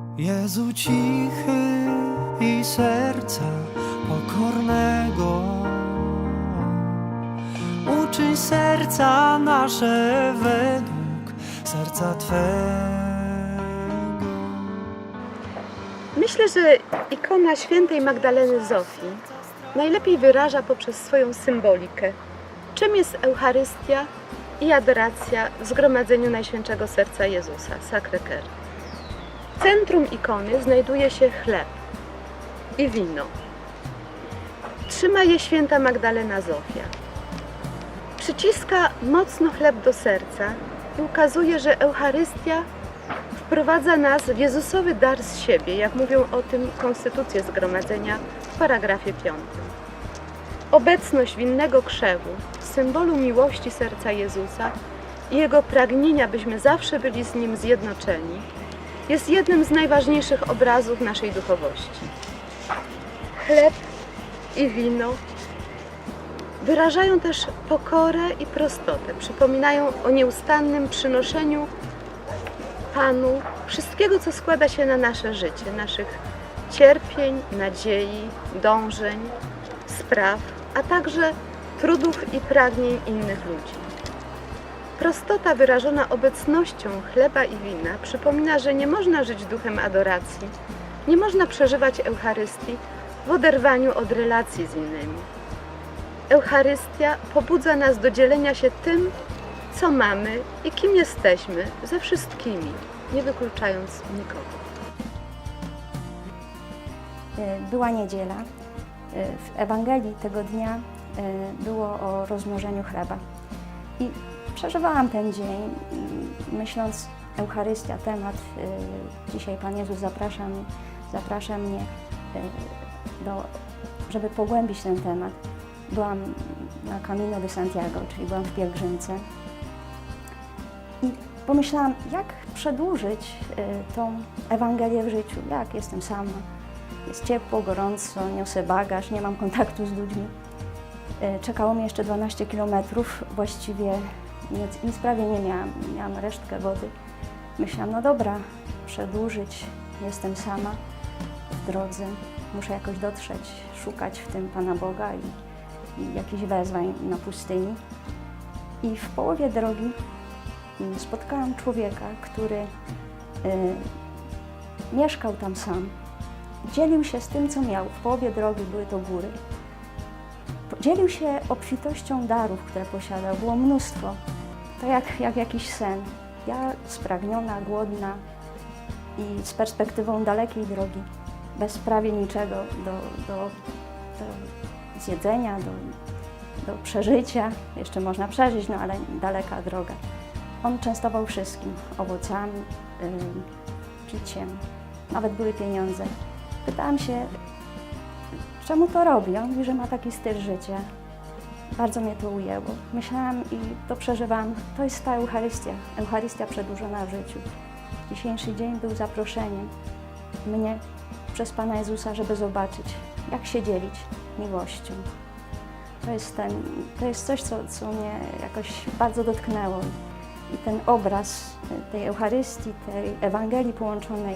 Jezu cichy i serca pokornego, uczyń serca nasze według serca Twego. Myślę, że ikona świętej Magdaleny Zofii najlepiej wyraża poprzez swoją symbolikę, czym jest Eucharystia i adoracja w zgromadzeniu Najświętszego Serca Jezusa, Sacré-Cœur. W centrum ikony znajduje się chleb i wino. Trzyma je święta Magdalena Zofia. Przyciska mocno chleb do serca i ukazuje, że Eucharystia wprowadza nas w Jezusowy dar z siebie, jak mówią o tym konstytucje zgromadzenia w paragrafie 5. Obecność winnego krzewu, symbolu miłości serca Jezusa i Jego pragnienia, byśmy zawsze byli z Nim zjednoczeni, jest jednym z najważniejszych obrazów naszej duchowości. Chleb i wino wyrażają też pokorę i prostotę, przypominają o nieustannym przynoszeniu Panu wszystkiego, co składa się na nasze życie, naszych cierpień, nadziei, dążeń, spraw, a także trudów i pragnień innych ludzi. Prostota wyrażona obecnością chleba i wina przypomina, że nie można żyć duchem adoracji, nie można przeżywać Eucharystii w oderwaniu od relacji z innymi. Eucharystia pobudza nas do dzielenia się tym, co mamy i kim jesteśmy ze wszystkimi, nie wykluczając nikogo. Była niedziela. W Ewangelii tego dnia było o rozmnożeniu chleba. I przeżywałam ten dzień, myśląc, Eucharystia, temat. Dzisiaj Pan Jezus zaprasza mnie, żeby pogłębić ten temat. Byłam na Camino de Santiago, czyli byłam w pielgrzymce. I pomyślałam, jak przedłużyć tą Ewangelię w życiu, jak jestem sama. Jest ciepło, gorąco, niosę bagaż, nie mam kontaktu z ludźmi. Czekało mnie jeszcze 12 kilometrów, właściwie nic prawie nie miałam resztkę wody. Myślałam, no dobra, przedłużyć, jestem sama w drodze, muszę jakoś dotrzeć, szukać w tym Pana Boga i jakichś wezwań na pustyni. I w połowie drogi spotkałam człowieka, który mieszkał tam sam. Dzielił się z tym, co miał. W połowie drogi były to góry. Dzielił się obfitością darów, które posiadał. Było mnóstwo. To jak jakiś sen. Ja spragniona, głodna i z perspektywą dalekiej drogi, bez prawie niczego do zjedzenia, do przeżycia. Jeszcze można przeżyć, no ale daleka droga. On częstował wszystkim, owocami, piciem, nawet były pieniądze. Pytałam się, czemu to robi? On mówi, że ma taki styl życia. Bardzo mnie to ujęło. Myślałam i to przeżywałam. To jest ta Eucharystia. Eucharystia przedłużona w życiu. Dzisiejszy dzień był zaproszeniem mnie przez Pana Jezusa, żeby zobaczyć, jak się dzielić miłością. To jest coś, co mnie jakoś bardzo dotknęło. I ten obraz tej Eucharystii, tej Ewangelii połączonej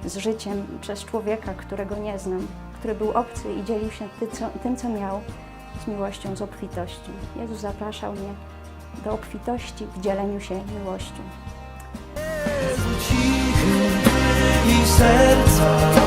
z życiem przez człowieka, którego nie znam, który był obcy i dzielił się tym, co miał, z miłością, z obfitością. Jezus zapraszał mnie do obfitości w dzieleniu się miłością. Jezu cichy i serca